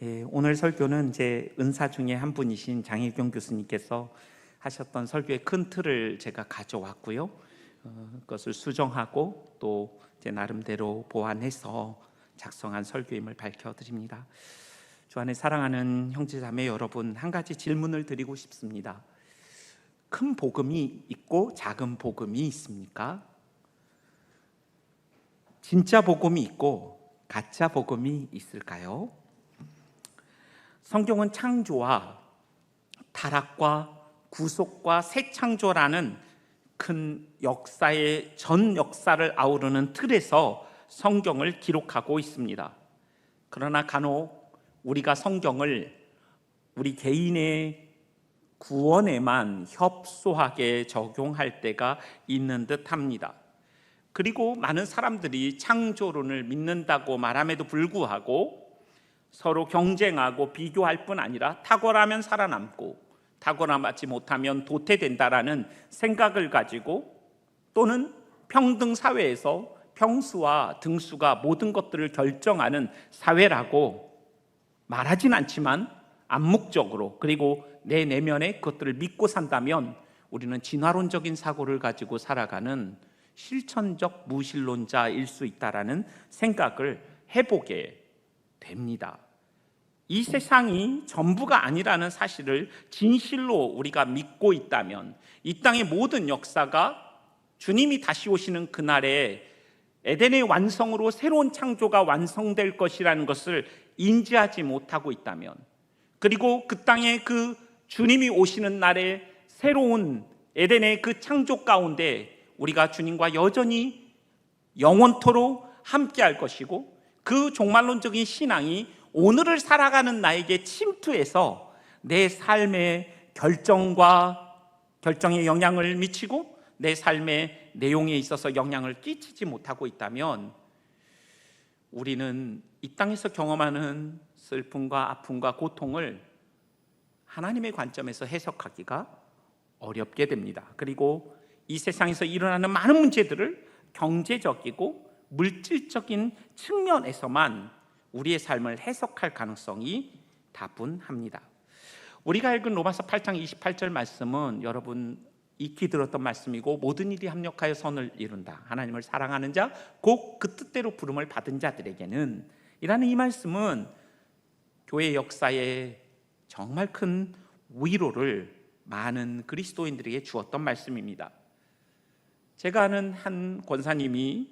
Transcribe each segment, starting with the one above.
오늘 설교는 이제 은사 중에 한 분이신 장혜경 교수님께서 하셨던 설교의 큰 틀을 제가 가져왔고요. 그것을 수정하고 또 제 나름대로 보완해서 작성한 설교임을 밝혀드립니다. 주 안에 사랑하는 형제자매 여러분, 한 가지 질문을 드리고 싶습니다. 큰 복음이 있고 작은 복음이 있습니까? 진짜 복음이 있고 가짜 복음이 있을까요? 성경은 창조와 타락과 구속과 새 창조라는 큰 역사의 전 역사를 아우르는 틀에서 성경을 기록하고 있습니다. 그러나 간혹 우리가 성경을 우리 개인의 구원에만 협소하게 적용할 때가 있는 듯 합니다. 그리고 많은 사람들이 창조론을 믿는다고 말함에도 불구하고 서로 경쟁하고 비교할 뿐 아니라 탁월하면 살아남고 탁월하지 못하면 도태된다라는 생각을 가지고, 또는 평등 사회에서 평수와 등수가 모든 것들을 결정하는 사회라고 말하진 않지만 암묵적으로, 그리고 내 내면에 그것들을 믿고 산다면 우리는 진화론적인 사고를 가지고 살아가는 실천적 무신론자일 수 있다라는 생각을 해보게 됩니다. 이 세상이 전부가 아니라는 사실을 진실로 우리가 믿고 있다면, 이 땅의 모든 역사가 주님이 다시 오시는 그날에 에덴의 완성으로 새로운 창조가 완성될 것이라는 것을 인지하지 못하고 있다면, 그리고 그 땅에 그 주님이 오시는 날에 새로운 에덴의 그 창조 가운데 우리가 주님과 여전히 영원토록 함께할 것이고, 그 종말론적인 신앙이 오늘을 살아가는 나에게 침투해서 내 삶의 결정에 영향을 미치고 내 삶의 내용에 있어서 영향을 끼치지 못하고 있다면, 우리는 이 땅에서 경험하는 슬픔과 아픔과 고통을 하나님의 관점에서 해석하기가 어렵게 됩니다. 그리고 이 세상에서 일어나는 많은 문제들을 경제적이고 물질적인 측면에서만 우리의 삶을 해석할 가능성이 다분합니다. 우리가 읽은 로마서 8장 28절 말씀은 여러분 익히 들었던 말씀이고, 모든 일이 합력하여 선을 이룬다, 하나님을 사랑하는 자 곧 그 뜻대로 부름을 받은 자들에게는, 이라는 이 말씀은 교회 역사에 정말 큰 위로를 많은 그리스도인들에게 주었던 말씀입니다. 제가 아는 한 권사님이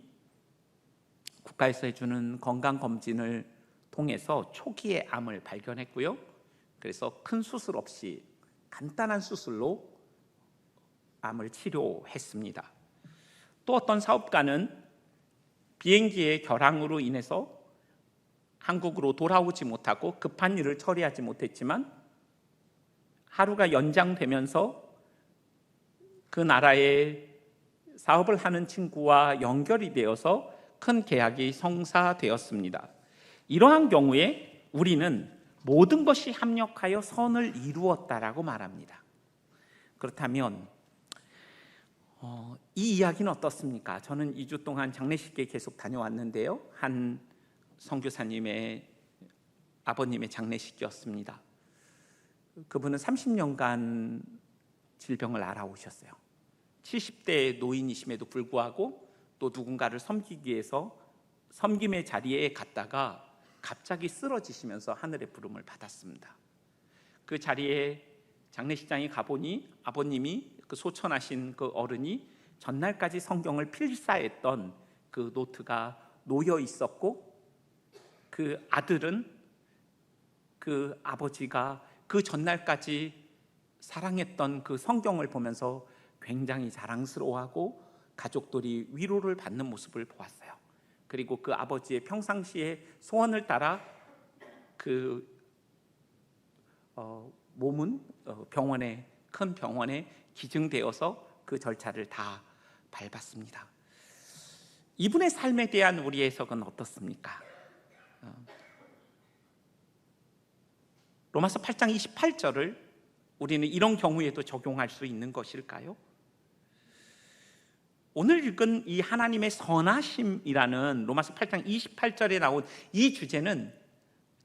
국가에서 해주는 건강검진을 통해서 초기에 암을 발견했고요. 그래서 큰 수술 없이 간단한 수술로 암을 치료했습니다. 또 어떤 사업가는 비행기의 결항으로 인해서 한국으로 돌아오지 못하고 급한 일을 처리하지 못했지만, 하루가 연장되면서 그 나라에 사업을 하는 친구와 연결이 되어서 큰 계약이 성사되었습니다. 이러한 경우에 우리는 모든 것이 합력하여 선을 이루었다라고 말합니다. 그렇다면 이 이야기는 어떻습니까? 저는 2주 동안 장례식에 계속 다녀왔는데요, 한 선교사님의 아버님의 장례식이었습니다. 그분은 30년간 질병을 앓아오셨어요. 70대 노인이심에도 불구하고 또 누군가를 섬기기 위해서 섬김의 자리에 갔다가 갑자기 쓰러지시면서 하늘의 부름을 받았습니다. 그 자리에 장례식장에 가보니 아버님이, 그 소천하신 그 어른이 전날까지 성경을 필사했던 그 노트가 놓여 있었고, 그 아들은 그 아버지가 그 전날까지 사랑했던 그 성경을 보면서 굉장히 자랑스러워하고 가족들이 위로를 받는 모습을 보았어요. 그리고 그 아버지의 평상시의 소원을 따라 그 몸은 큰 병원에 기증되어서 그 절차를 다 밟았습니다. 이분의 삶에 대한 우리의 해석은 어떻습니까? 로마서 8장 28절을 우리는 이런 경우에도 적용할 수 있는 것일까요? 오늘 읽은 이 하나님의 선하심이라는 로마서 8장 28절에 나온 이 주제는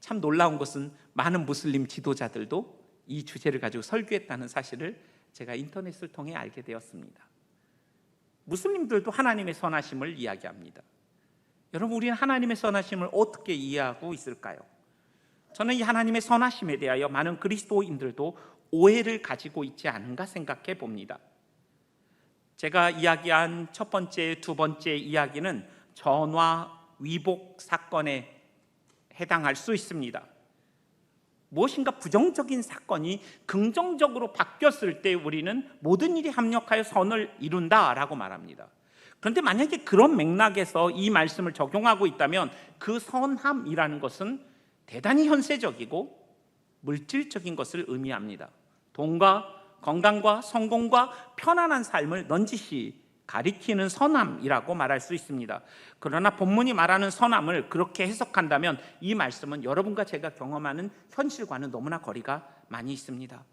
참 놀라운 것은 많은 무슬림 지도자들도 이 주제를 가지고 설교했다는 사실을 제가 인터넷을 통해 알게 되었습니다. 무슬림들도 하나님의 선하심을 이야기합니다. 여러분, 우리는 하나님의 선하심을 어떻게 이해하고 있을까요? 저는 이 하나님의 선하심에 대하여 많은 그리스도인들도 오해를 가지고 있지 않은가 생각해 봅니다. 제가 이야기한 첫 번째, 두 번째 이야기는 전화 위복 사건에 해당할 수 있습니다. 무엇인가 부정적인 사건이 긍정적으로 바뀌었을 때 우리는 모든 일이 합력하여 선을 이룬다라고 말합니다. 그런데 만약에 그런 맥락에서 이 말씀을 적용하고 있다면 그 선함이라는 것은 대단히 현세적이고 물질적인 것을 의미합니다. 돈과 건강과 성공과 편안한 삶을 넌지시 가리키는 선함이라고 말할 수 있습니다. 그러나 본문이 말하는 선함을 그렇게 해석한다면 이 말씀은 여러분과 제가 경험하는 현실과는 너무나 거리가 많이 있습니다.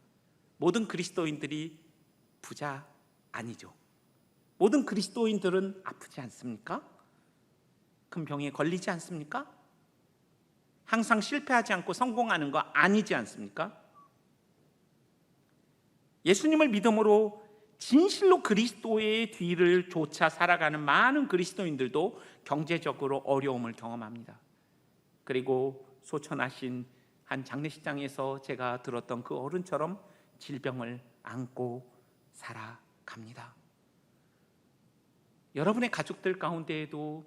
모든 그리스도인들이 부자 아니죠. 모든 그리스도인들은 아프지 않습니까? 큰 병에 걸리지 않습니까? 항상 실패하지 않고 성공하는 거 아니지 않습니까? 예수님을 믿음으로 진실로 그리스도의 뒤를 쫓아 살아가는 많은 그리스도인들도 경제적으로 어려움을 경험합니다. 그리고 소천하신 한 장례식장에서 제가 들었던 그 어른처럼 질병을 안고 살아갑니다. 여러분의 가족들 가운데에도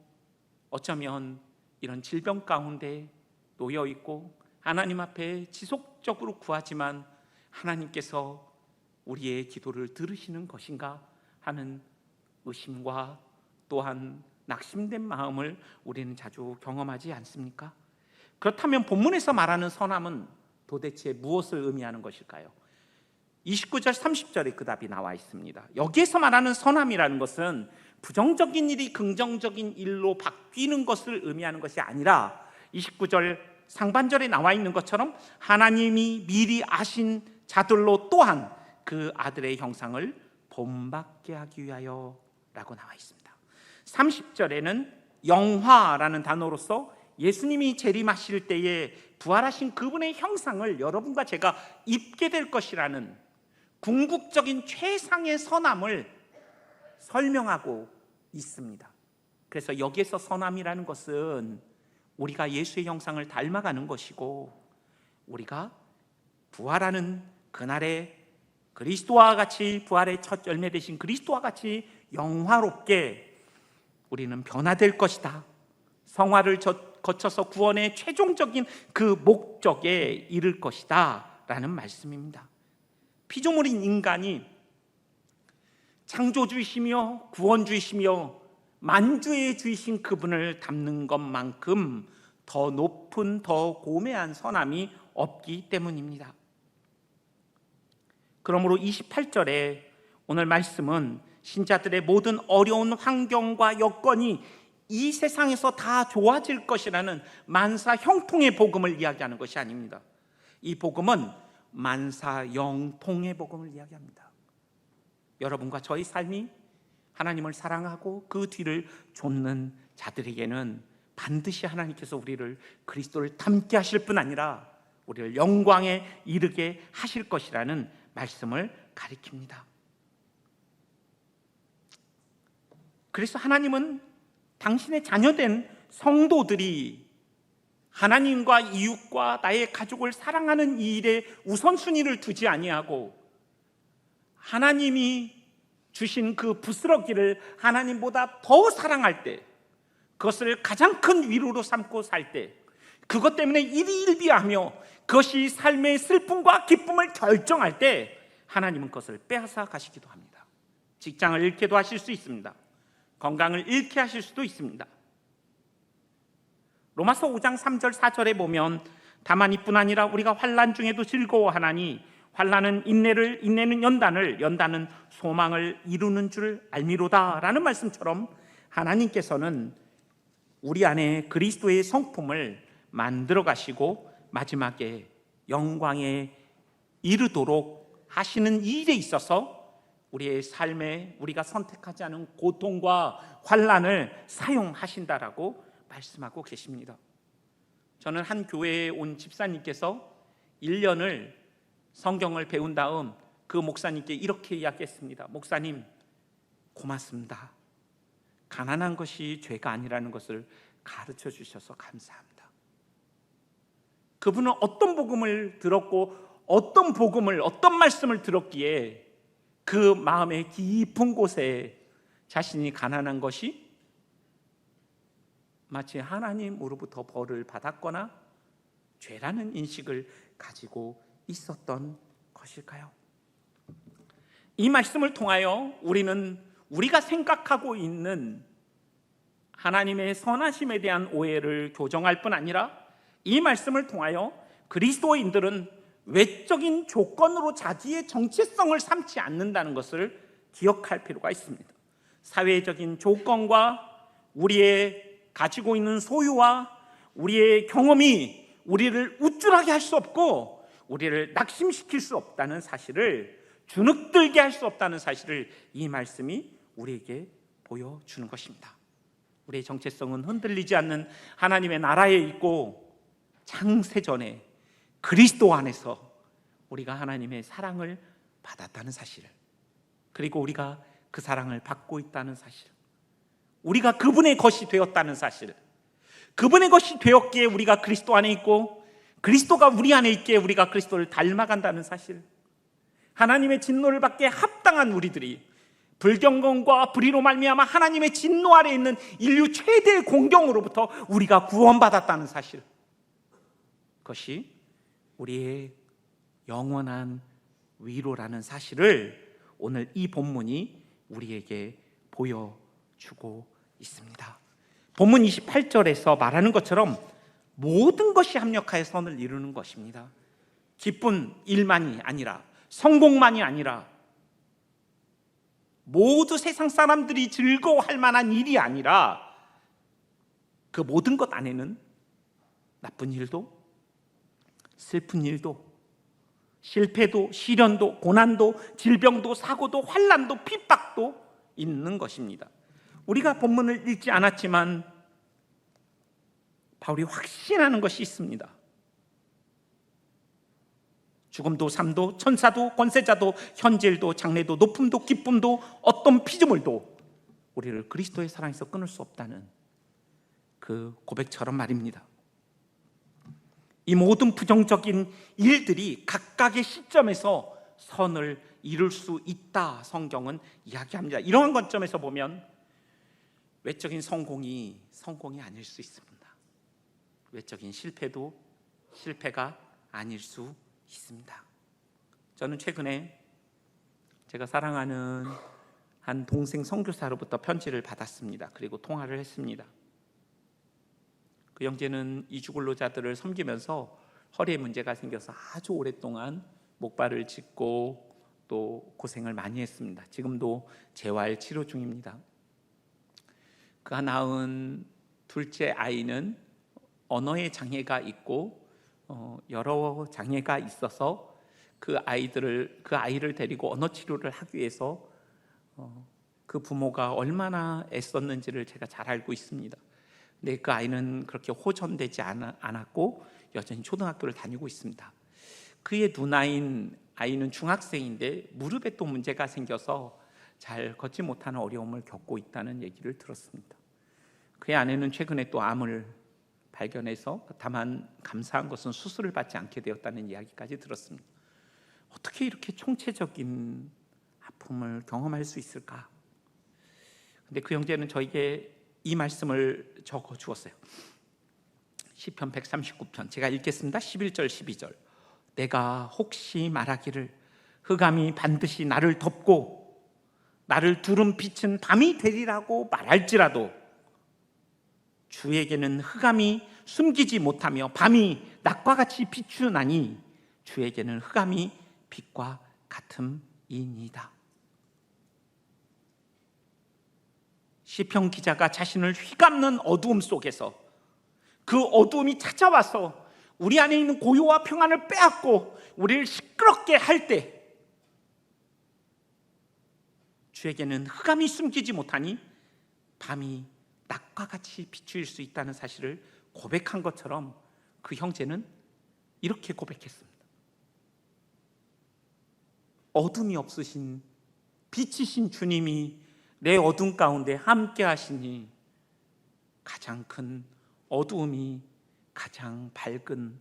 어쩌면 이런 질병 가운데 놓여 있고 하나님 앞에 지속적으로 구하지만 하나님께서 우리의 기도를 들으시는 것인가 하는 의심과 또한 낙심된 마음을 우리는 자주 경험하지 않습니까? 그렇다면 본문에서 말하는 선함은 도대체 무엇을 의미하는 것일까요? 29절 30절에 그 답이 나와 있습니다. 여기에서 말하는 선함이라는 것은 부정적인 일이 긍정적인 일로 바뀌는 것을 의미하는 것이 아니라 29절 상반절에 나와 있는 것처럼 하나님이 미리 아신 자들로 또한 그 아들의 형상을 본받게 하기 위하여 라고 나와 있습니다. 30절에는 영화라는 단어로서 예수님이 재림하실 때에 부활하신 그분의 형상을 여러분과 제가 입게 될 것이라는 궁극적인 최상의 선함을 설명하고 있습니다. 그래서 여기에서 선함이라는 것은 우리가 예수의 형상을 닮아가는 것이고 우리가 부활하는 그날에 그리스도와 같이 부활의 첫 열매 되신 그리스도와 같이 영화롭게 우리는 변화될 것이다. 성화를 거쳐서 구원의 최종적인 그 목적에 이를 것이다 라는 말씀입니다. 피조물인 인간이 창조주이시며 구원주이시며 만주의 주이신 그분을 닮는 것만큼 더 높은 더 고매한 선함이 없기 때문입니다. 그러므로 28절에 오늘 말씀은 신자들의 모든 어려운 환경과 여건이 이 세상에서 다 좋아질 것이라는 만사 형통의 복음을 이야기하는 것이 아닙니다. 이 복음은 만사 영통의 복음을 이야기합니다. 여러분과 저의 삶이 하나님을 사랑하고 그 뒤를 좇는 자들에게는 반드시 하나님께서 우리를 그리스도를 닮게 하실 뿐 아니라 우리를 영광에 이르게 하실 것이라는 말씀을 가리킵니다. 그래서 하나님은 당신의 자녀된 성도들이 하나님과 이웃과 나의 가족을 사랑하는 이 일에 우선순위를 두지 아니하고 하나님이 주신 그 부스러기를 하나님보다 더 사랑할 때, 그것을 가장 큰 위로로 삼고 살 때, 그것 때문에 일희일비하며 그것이 삶의 슬픔과 기쁨을 결정할 때 하나님은 그것을 빼앗아 가시기도 합니다. 직장을 잃게도 하실 수 있습니다. 건강을 잃게 하실 수도 있습니다. 로마서 5장 3절 4절에 보면 다만 이뿐 아니라 우리가 환난 중에도 즐거워하나니 환난은 인내를, 인내는 연단을, 연단은 소망을 이루는 줄 알미로다 라는 말씀처럼 하나님께서는 우리 안에 그리스도의 성품을 만들어 가시고 마지막에 영광에 이르도록 하시는 이 일에 있어서 우리의 삶에 우리가 선택하지 않은 고통과 환난을 사용하신다라고 말씀하고 계십니다. 저는 한 교회에 온 집사님께서 1년을 성경을 배운 다음 그 목사님께 이렇게 이야기했습니다. 목사님, 고맙습니다. 가난한 것이 죄가 아니라는 것을 가르쳐 주셔서 감사합니다. 그분은 어떤 복음을 들었고 어떤 말씀을 들었기에 그 마음의 깊은 곳에 자신이 가난한 것이 마치 하나님으로부터 벌을 받았거나 죄라는 인식을 가지고 있었던 것일까요? 이 말씀을 통하여 우리는 우리가 생각하고 있는 하나님의 선하심에 대한 오해를 교정할 뿐 아니라 이 말씀을 통하여 그리스도인들은 외적인 조건으로 자기의 정체성을 삼지 않는다는 것을 기억할 필요가 있습니다. 사회적인 조건과 우리의 가지고 있는 소유와 우리의 경험이 우리를 우쭐하게 할 수 없고 우리를 낙심시킬 수 없다는 사실을, 주눅들게 할 수 없다는 사실을 이 말씀이 우리에게 보여주는 것입니다. 우리의 정체성은 흔들리지 않는 하나님의 나라에 있고 창세전에 그리스도 안에서 우리가 하나님의 사랑을 받았다는 사실, 그리고 우리가 그 사랑을 받고 있다는 사실, 우리가 그분의 것이 되었다는 사실, 그분의 것이 되었기에 우리가 그리스도 안에 있고 그리스도가 우리 안에 있기에 우리가 그리스도를 닮아간다는 사실, 하나님의 진노를 받기에 합당한 우리들이 불경건과 불의로 말미암아 하나님의 진노 아래 있는 인류 최대의 공경으로부터 우리가 구원받았다는 사실, 그것이 우리의 영원한 위로라는 사실을 오늘 이 본문이 우리에게 보여주고 있습니다. 본문 28절에서 말하는 것처럼 모든 것이 합력하여 선을 이루는 것입니다. 기쁜 일만이 아니라, 성공만이 아니라, 모두 세상 사람들이 즐거워할 만한 일이 아니라 그 모든 것 안에는 나쁜 일도, 슬픈 일도, 실패도, 시련도, 고난도, 질병도, 사고도, 환난도, 핍박도 있는 것입니다. 우리가 본문을 읽지 않았지만 바울이 확신하는 것이 있습니다. 죽음도, 삶도, 천사도, 권세자도, 현재일도, 장래도, 높음도, 기쁨도, 어떤 피조물도 우리를 그리스도의 사랑에서 끊을 수 없다는 그 고백처럼 말입니다. 이 모든 부정적인 일들이 각각의 시점에서 선을 이룰 수 있다, 성경은 이야기합니다. 이러한 관점에서 보면 외적인 성공이 아닐 수 있습니다. 외적인 실패도 실패가 아닐 수 있습니다. 저는 최근에 제가 사랑하는 한 동생 선교사로부터 편지를 받았습니다. 그리고 통화를 했습니다. 그 형제는 이주근로자들을 섬기면서 허리에 문제가 생겨서 아주 오랫동안 목발을 짚고 또 고생을 많이 했습니다. 지금도 재활 치료 중입니다. 그가 낳은 둘째 아이는 언어의 장애가 있고 여러 장애가 있어서 그 아이를 데리고 언어 치료를 하기 위해서 그 부모가 얼마나 애썼는지를 제가 잘 알고 있습니다. 근데 그 아이는 그렇게 호전되지 않았고 여전히 초등학교를 다니고 있습니다. 그의 누나인 아이는 중학생인데 무릎에 또 문제가 생겨서 잘 걷지 못하는 어려움을 겪고 있다는 얘기를 들었습니다. 그의 아내는 최근에 또 암을 발견해서, 다만 감사한 것은 수술을 받지 않게 되었다는 이야기까지 들었습니다. 어떻게 이렇게 총체적인 아픔을 경험할 수 있을까? 근데 그 형제는 저에게 이 말씀을 적어 주었어요. 시편 139편 제가 읽겠습니다. 11절 12절. 내가 혹시 말하기를 흑암이 반드시 나를 덮고 나를 두른 빛은 밤이 되리라고 말할지라도 주에게는 흑암이 숨기지 못하며 밤이 낮과 같이 비추나니 주에게는 흑암이 빛과 같음이니이다. 시편 기자가 자신을 휘감는 어두움 속에서 그 어두움이 찾아와서 우리 안에 있는 고요와 평안을 빼앗고 우리를 시끄럽게 할 때 주에게는 흑암이 숨기지 못하니 밤이 낮과 같이 비추일 수 있다는 사실을 고백한 것처럼 그 형제는 이렇게 고백했습니다. 어둠이 없으신 빛이신 주님이 내 어둠 가운데 함께 하시니 가장 큰 어두움이 가장 밝은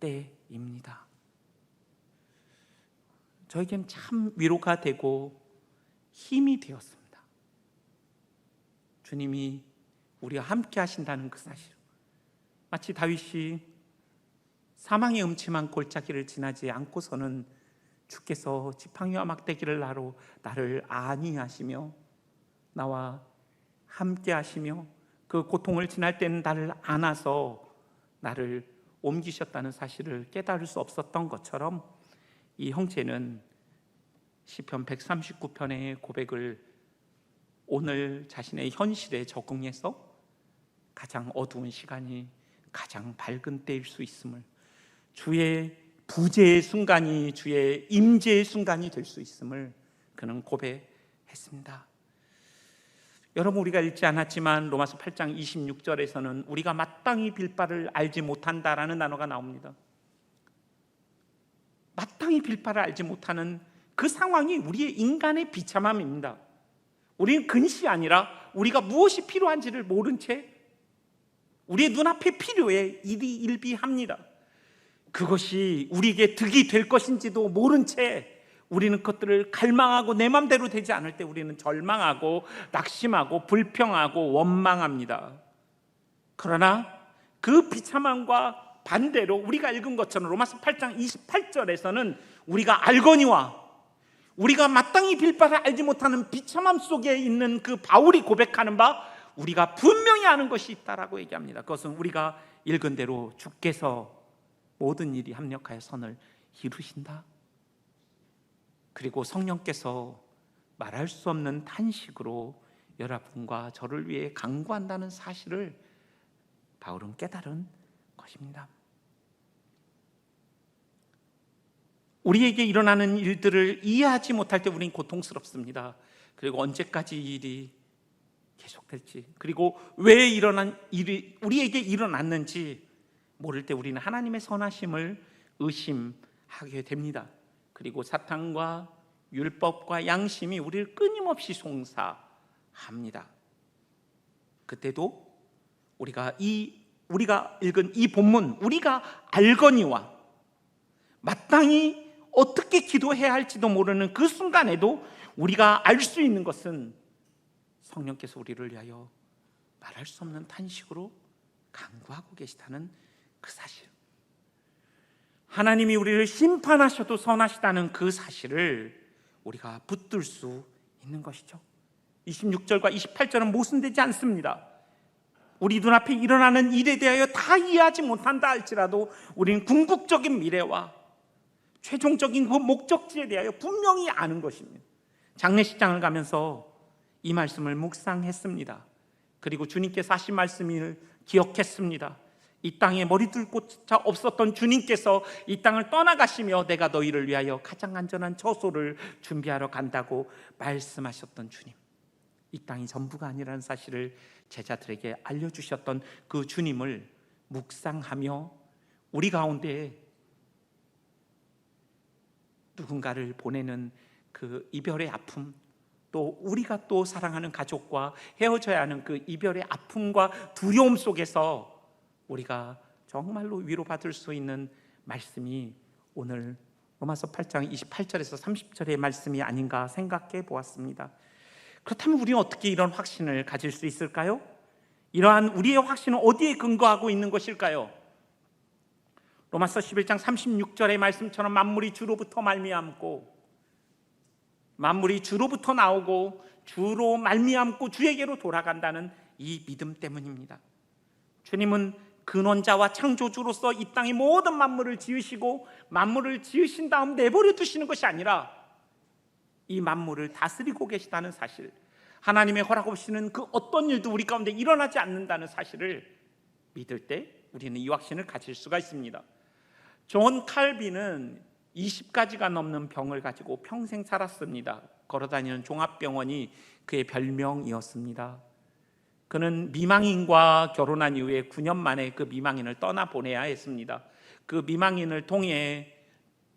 때입니다. 저에겐 참 위로가 되고 힘이 되었습니다. 주님이 우리와 함께 하신다는 그 사실, 마치 다윗이 사망의 음침한 골짜기를 지나지 않고서는 주께서 지팡이와 막대기를 나를 안위하시며 나와 함께 하시며 그 고통을 지날 때는 나를 안아서 나를 옮기셨다는 사실을 깨달을 수 없었던 것처럼, 이 형제는 시편 139편의 고백을 오늘 자신의 현실에 적응해서 가장 어두운 시간이 가장 밝은 때일 수 있음을, 주의 부재의 순간이 주의 임재의 순간이 될 수 있음을 그는 고백했습니다. 여러분, 우리가 읽지 않았지만 로마서 8장 26절에서는 우리가 마땅히 빌 바를 알지 못한다라는 단어가 나옵니다. 마땅히 빌 바를 알지 못하는 그 상황이 우리의 인간의 비참함입니다. 우리는 근시 아니라 우리가 무엇이 필요한지를 모른 채 우리의 눈앞에 필요에 일비합니다. 그것이 우리에게 득이 될 것인지도 모른 채 우리는 그것들을 갈망하고 내 맘대로 되지 않을 때 우리는 절망하고 낙심하고 불평하고 원망합니다. 그러나 그 비참함과 반대로 우리가 읽은 것처럼 로마서 8장 28절에서는 우리가 알거니와, 우리가 마땅히 빌 바를 알지 못하는 비참함 속에 있는 그 바울이 고백하는 바, 우리가 분명히 아는 것이 있다라고 얘기합니다. 그것은 우리가 읽은 대로 주께서 모든 일이 합력하여 선을 이루신다. 그리고 성령께서 말할 수 없는 탄식으로 여러분과 저를 위해 간구한다는 사실을 바울은 깨달은 것입니다. 우리에게 일어나는 일들을 이해하지 못할 때 우리는 고통스럽습니다. 그리고 언제까지 이 일이 계속될지, 그리고 왜 일어난 일이 우리에게 일어났는지 모를 때 우리는 하나님의 선하심을 의심하게 됩니다. 그리고 사탄과 율법과 양심이 우리를 끊임없이 송사합니다. 그때도 우리가 읽은 이 본문, 우리가 알거니와 마땅히 어떻게 기도해야 할지도 모르는 그 순간에도 우리가 알 수 있는 것은 성령께서 우리를 위하여 말할 수 없는 탄식으로 간구하고 계시다는 그 사실, 하나님이 우리를 심판하셔도 선하시다는 그 사실을 우리가 붙들 수 있는 것이죠. 26절과 28절은 모순되지 않습니다. 우리 눈앞에 일어나는 일에 대하여 다 이해하지 못한다 할지라도 우리는 궁극적인 미래와 최종적인 그 목적지에 대하여 분명히 아는 것입니다. 장례식장을 가면서 이 말씀을 묵상했습니다. 그리고 주님께서 하신 말씀을 기억했습니다. 이 땅에 머리둘 곳조차 없었던 주님께서 이 땅을 떠나가시며 내가 너희를 위하여 가장 안전한 처소를 준비하러 간다고 말씀하셨던 주님, 이 땅이 전부가 아니라는 사실을 제자들에게 알려주셨던 그 주님을 묵상하며 우리 가운데 누군가를 보내는 그 이별의 아픔, 또 우리가 또 사랑하는 가족과 헤어져야 하는 그 이별의 아픔과 두려움 속에서 우리가 정말로 위로받을 수 있는 말씀이 오늘 로마서 8장 28절에서 30절의 말씀이 아닌가 생각해 보았습니다. 그렇다면 우리는 어떻게 이런 확신을 가질 수 있을까요? 이러한 우리의 확신은 어디에 근거하고 있는 것일까요? 로마서 11장 36절의 말씀처럼 만물이 주로부터 말미암고, 만물이 주로부터 나오고 주로 말미암고 주에게로 돌아간다는 이 믿음 때문입니다. 주님은 근원자와 창조주로서 이 땅의 모든 만물을 지으시고 만물을 지으신 다음 내버려 두시는 것이 아니라 이 만물을 다스리고 계시다는 사실, 하나님의 허락 없이는 그 어떤 일도 우리 가운데 일어나지 않는다는 사실을 믿을 때 우리는 이 확신을 가질 수가 있습니다. 존 칼빈은 20가지가 넘는 병을 가지고 평생 살았습니다. 걸어다니는 종합병원이 그의 별명이었습니다. 그는 미망인과 결혼한 이후에 9년 만에 그 미망인을 떠나보내야 했습니다. 그 미망인을 통해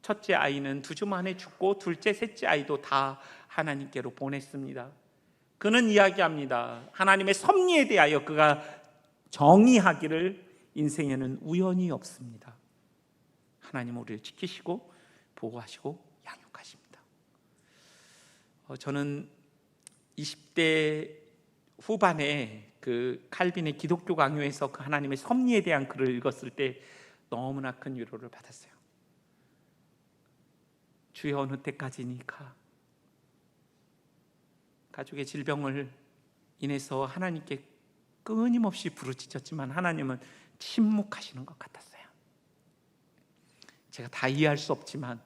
첫째 아이는 2주 만에 죽고 둘째, 셋째 아이도 다 하나님께로 보냈습니다. 그는 이야기합니다. 하나님의 섭리에 대하여 그가 정의하기를 인생에는 우연이 없습니다. 하나님 우리를 지키시고 보호하시고 양육하십니다. 저는 20대 후반에 그 칼빈의 기독교 강요에서 그 하나님의 섭리에 대한 글을 읽었을 때 너무나 큰 위로를 받았어요. 주여 어느 때까지니까. 가족의 질병을 인해서 하나님께 끊임없이 부르짖었지만 하나님은 침묵하시는 것 같았어요. 제가 다 이해할 수 없지만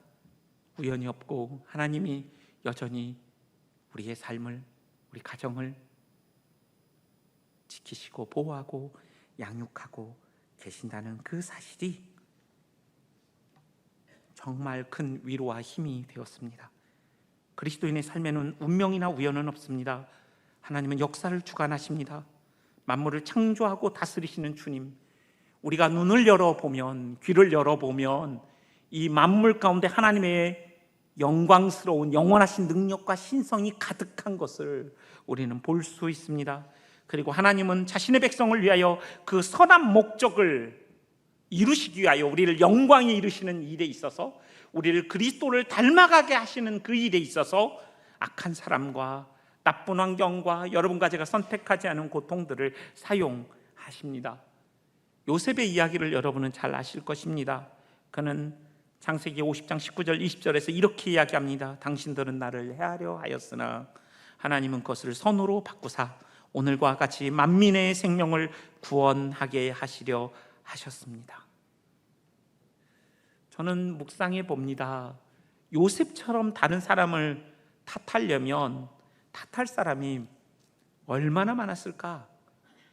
우연이 없고 하나님이 여전히 우리의 삶을, 우리 가정을 지키시고 보호하고 양육하고 계신다는 그 사실이 정말 큰 위로와 힘이 되었습니다. 그리스도인의 삶에는 운명이나 우연은 없습니다. 하나님은 역사를 주관하십니다. 만물을 창조하고 다스리시는 주님, 우리가 눈을 열어보면, 귀를 열어보면 이 만물 가운데 하나님의 영광스러운 영원하신 능력과 신성이 가득한 것을 우리는 볼 수 있습니다. 그리고 하나님은 자신의 백성을 위하여 그 선한 목적을 이루시기 위하여 우리를 영광에 이르시는 일에 있어서, 우리를 그리스도를 닮아가게 하시는 그 일에 있어서 악한 사람과 나쁜 환경과 여러분과 제가 선택하지 않은 고통들을 사용하십니다. 요셉의 이야기를 여러분은 잘 아실 것입니다. 그는 창세기 50장 19절 20절에서 이렇게 이야기합니다. 당신들은 나를 해하려 하였으나 하나님은 그것을 선으로 바꾸사 오늘과 같이 만민의 생명을 구원하게 하시려 하셨습니다. 저는 묵상해 봅니다. 요셉처럼 다른 사람을 탓하려면 탓할 사람이 얼마나 많았을까?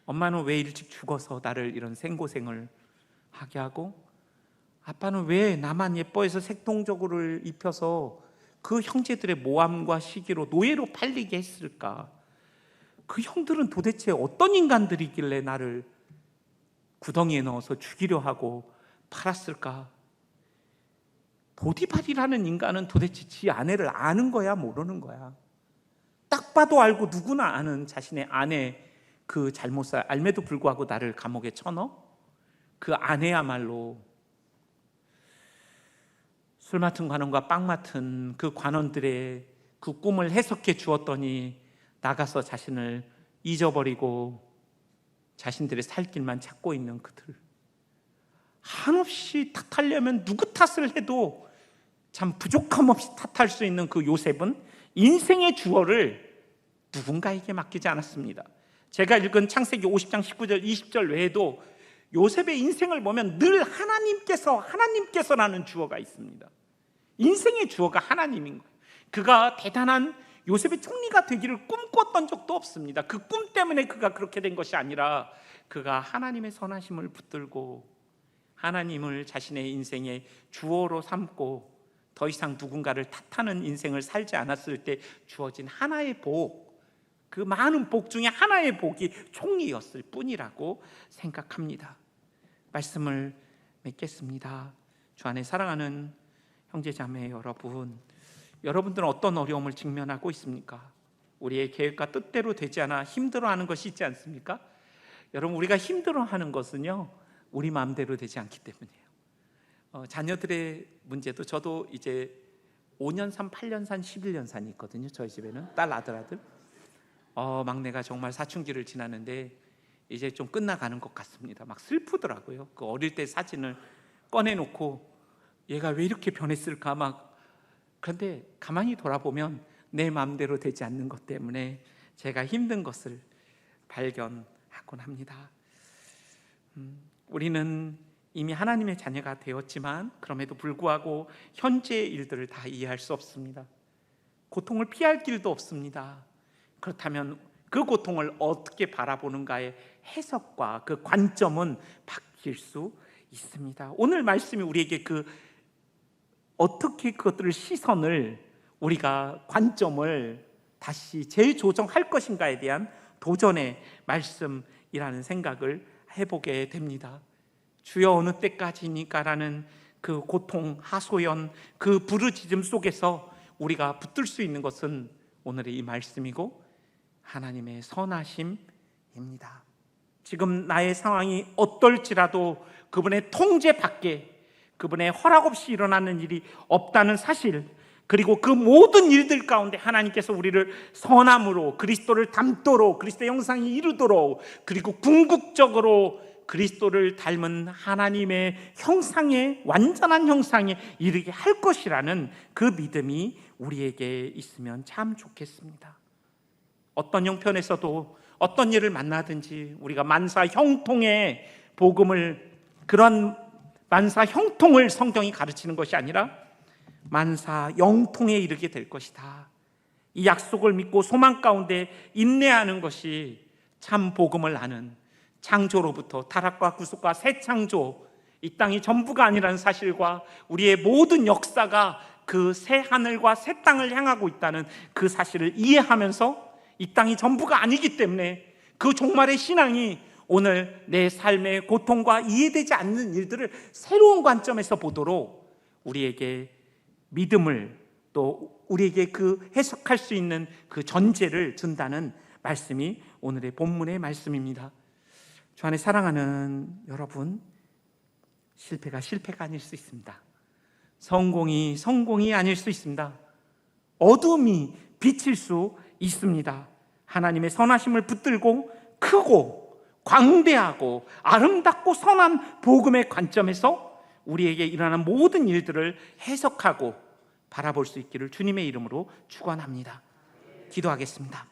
엄마는 왜 일찍 죽어서 나를 이런 생고생을 하게 하고, 아빠는 왜 나만 예뻐해서 색동저고를 입혀서 그 형제들의 모함과 시기로 노예로 팔리게 했을까? 그 형들은 도대체 어떤 인간들이길래 나를 구덩이에 넣어서 죽이려 하고 팔았을까? 보디발이라는 인간은 도대체 지 아내를 아는 거야 모르는 거야? 딱 봐도 알고 누구나 아는 자신의 아내 그 잘못을 알매도 불구하고 나를 감옥에 쳐넣어? 그 아내야말로 술 맡은 관원과 빵 맡은 그 관원들의 그 꿈을 해석해 주었더니 나가서 자신을 잊어버리고 자신들의 살 길만 찾고 있는 그들, 한없이 탓하려면 누구 탓을 해도 참 부족함 없이 탓할 수 있는 그 요셉은 인생의 주어를 누군가에게 맡기지 않았습니다. 제가 읽은 창세기 50장 19절 20절 외에도 요셉의 인생을 보면 늘 하나님께서라는 주어가 있습니다. 인생의 주어가 하나님인 거예요. 그가 대단한 요셉의 총리가 되기를 꿈꿨던 적도 없습니다. 그 꿈 때문에 그가 그렇게 된 것이 아니라 그가 하나님의 선하심을 붙들고 하나님을 자신의 인생의 주어로 삼고 더 이상 누군가를 탓하는 인생을 살지 않았을 때 주어진 하나의 복, 그 많은 복 중에 하나의 복이 총리였을 뿐이라고 생각합니다. 말씀을 맺겠습니다. 주 안에 사랑하는 형제자매 여러분, 여러분들은 어떤 어려움을 직면하고 있습니까? 우리의 계획과 뜻대로 되지 않아 힘들어하는 것이 있지 않습니까? 여러분, 우리가 힘들어하는 것은요, 우리 마음대로 되지 않기 때문이에요. 자녀들의 문제도, 저도 이제 5년산, 8년산, 11년산이 있거든요. 저희 집에는 딸, 아들. 막내가 정말 사춘기를 지나는데 이제 좀 끝나가는 것 같습니다. 막 슬프더라고요. 그 어릴 때 사진을 꺼내놓고 얘가 왜 이렇게 변했을까 막. 그런데 가만히 돌아보면 내 마음대로 되지 않는 것 때문에 제가 힘든 것을 발견하곤 합니다. 우리는 이미 하나님의 자녀가 되었지만 그럼에도 불구하고 현재의 일들을 다 이해할 수 없습니다. 고통을 피할 길도 없습니다. 그렇다면 그 고통을 어떻게 바라보는가의 해석과 그 관점은 바뀔 수 있습니다. 오늘 말씀이 우리에게 어떻게 그것들을 시선을, 우리가 관점을 다시 재조정할 것인가에 대한 도전의 말씀이라는 생각을 해보게 됩니다. 주여 어느 때까지니까라는 그 고통, 하소연, 그 부르짖음 속에서 우리가 붙들 수 있는 것은 오늘의 이 말씀이고 하나님의 선하심입니다. 지금 나의 상황이 어떨지라도 그분의 통제 밖에, 그분의 허락 없이 일어나는 일이 없다는 사실, 그리고 그 모든 일들 가운데 하나님께서 우리를 선함으로, 그리스도를 닮도록, 그리스도의 형상이 이루도록, 그리고 궁극적으로 그리스도를 닮은 하나님의 형상에, 완전한 형상에 이르게 할 것이라는 그 믿음이 우리에게 있으면 참 좋겠습니다. 어떤 형편에서도 어떤 일을 만나든지 우리가 만사 형통의 복음을, 그런 만사 형통을 성경이 가르치는 것이 아니라 만사 영통에 이르게 될 것이다. 이 약속을 믿고 소망 가운데 인내하는 것이 참 복음을 아는, 창조로부터 타락과 구속과 새 창조, 이 땅이 전부가 아니라는 사실과 우리의 모든 역사가 그 새 하늘과 새 땅을 향하고 있다는 그 사실을 이해하면서 이 땅이 전부가 아니기 때문에 그 종말의 신앙이 오늘 내 삶의 고통과 이해되지 않는 일들을 새로운 관점에서 보도록 우리에게 믿음을, 또 우리에게 그 해석할 수 있는 그 전제를 준다는 말씀이 오늘의 본문의 말씀입니다. 주 안에 사랑하는 여러분, 실패가 실패가 아닐 수 있습니다. 성공이 성공이 아닐 수 있습니다. 어둠이 빛일 수 있습니다. 하나님의 선하심을 붙들고 크고 광대하고 아름답고 선한 복음의 관점에서 우리에게 일어나는 모든 일들을 해석하고 바라볼 수 있기를 주님의 이름으로 축원합니다. 기도하겠습니다.